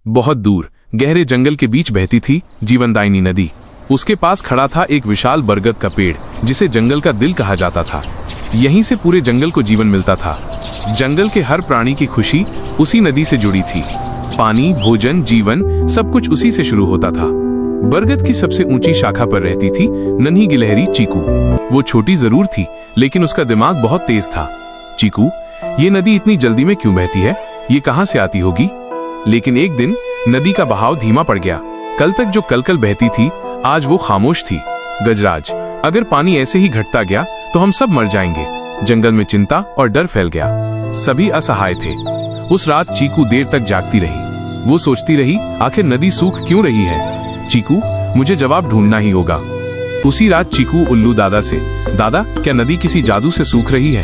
बहुत दूर गहरे जंगल के बीच बहती थी जीवनदायिनी नदी। उसके पास खड़ा था एक विशाल बरगद का पेड़, जिसे जंगल का दिल कहा जाता था। यहीं से पूरे जंगल को जीवन मिलता था। जंगल के हर प्राणी की खुशी उसी नदी से जुड़ी थी। पानी, भोजन, जीवन सब कुछ उसी से शुरू होता था। बरगद की सबसे ऊंची शाखा पर रहती थी नन्ही गिलहरी चीकू। वो छोटी जरूर थी, लेकिन उसका दिमाग बहुत तेज था। चीकू, ये नदी इतनी जल्दी में क्यों बहती है? ये कहां से आती होगी? लेकिन एक दिन नदी का बहाव धीमा पड़ गया। कल तक जो कलकल बहती थी, आज वो खामोश थी। गजराज, अगर पानी ऐसे ही घटता गया तो हम सब मर जाएंगे। जंगल में चिंता और डर फैल गया। सभी असहाय थे। उस रात चीकू देर तक जागती रही। वो सोचती रही, आखिर नदी सूख क्यों रही है? चीकू, मुझे जवाब ढूंढना ही होगा। उसी रात चीकू उल्लू दादा से, दादा, क्या नदी किसी जादू से सूख रही है?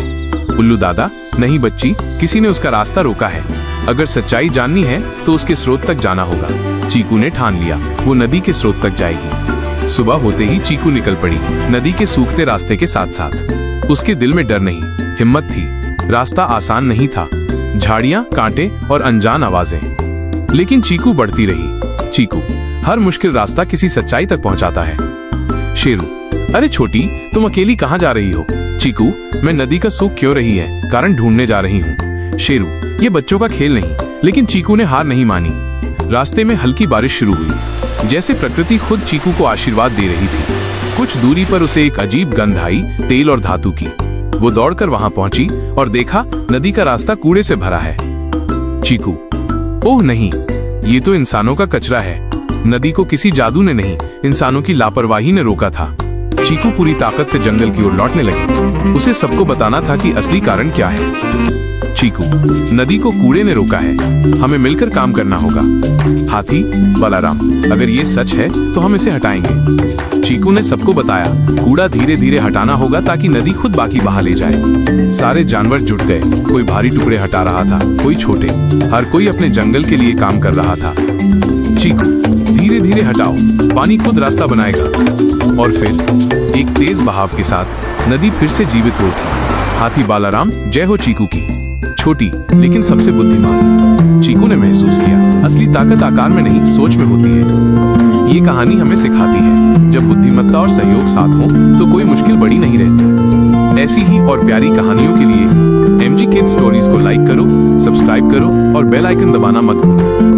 उल्लू दादा, नहीं बच्ची, किसी ने उसका रास्ता रोका है। अगर सच्चाई जाननी है तो उसके स्रोत तक जाना होगा। चीकू ने ठान लिया, वो नदी के स्रोत तक जाएगी। सुबह होते ही चीकू निकल पड़ी, नदी के सूखते रास्ते के साथ साथ। उसके दिल में डर नहीं, हिम्मत थी। रास्ता आसान नहीं था, झाड़ियां, कांटे और अनजान आवाजें। लेकिन चीकू बढ़ती रही। चीकू, हर मुश्किल रास्ता किसी सच्चाई तक पहुंचाता है। शेरू, अरे छोटी, तुम अकेली कहाँ जा रही हो? चीकू, मैं नदी का सूख क्यों रही है कारण ढूंढने जा रही हूँ। शेरू, ये बच्चों का खेल नहीं। लेकिन चीकू ने हार नहीं मानी। रास्ते में हल्की बारिश शुरू हुई, जैसे प्रकृति खुद चीकू को आशीर्वाद दे रही थी। कुछ दूरी पर उसे एक अजीब गंध आई, तेल और धातु की। वो दौड़कर वहां पहुंची और देखा नदी का रास्ता कूड़े से भरा है। चीकू, ओह नहीं, ये तो इंसानों का कचरा है। नदी को किसी जादू ने नहीं, इंसानों की लापरवाही ने रोका था। चीकू पूरी ताकत से जंगल की ओर लौटने लगी। उसे सबको बताना था कि असली कारण क्या है। चीकू, नदी को कूड़े ने रोका है, हमें मिलकर काम करना होगा। हाथी, बलराम, अगर ये सच है तो हम इसे हटाएंगे। चीकू ने सबको बताया, कूड़ा धीरे धीरे हटाना होगा ताकि नदी खुद बाकी बहा ले जाए। सारे जानवर जुट गए। कोई भारी टुकड़े हटा रहा था, कोई छोटे। हर कोई अपने जंगल के लिए काम कर रहा था। चीकू, धीरे धीरे हटाओ, पानी खुद रास्ता बनाएगा। और फिर एक तेज बहाव के साथ नदी फिर से जीवित हो उठी। हाथी बालाराम, जय हो चीकू की। छोटी लेकिन सबसे बुद्धिमान। चीकू ने महसूस किया, असली ताकत आकार में नहीं, सोच में होती है। ये कहानी हमें सिखाती है, जब बुद्धिमत्ता और सहयोग साथ हो तो कोई मुश्किल बड़ी नहीं रहती। ऐसी ही और प्यारी कहानियों के लिए MG Kids Stories को लाइक करो, सब्सक्राइब करो और बेल आइकन दबाना मत भूलो।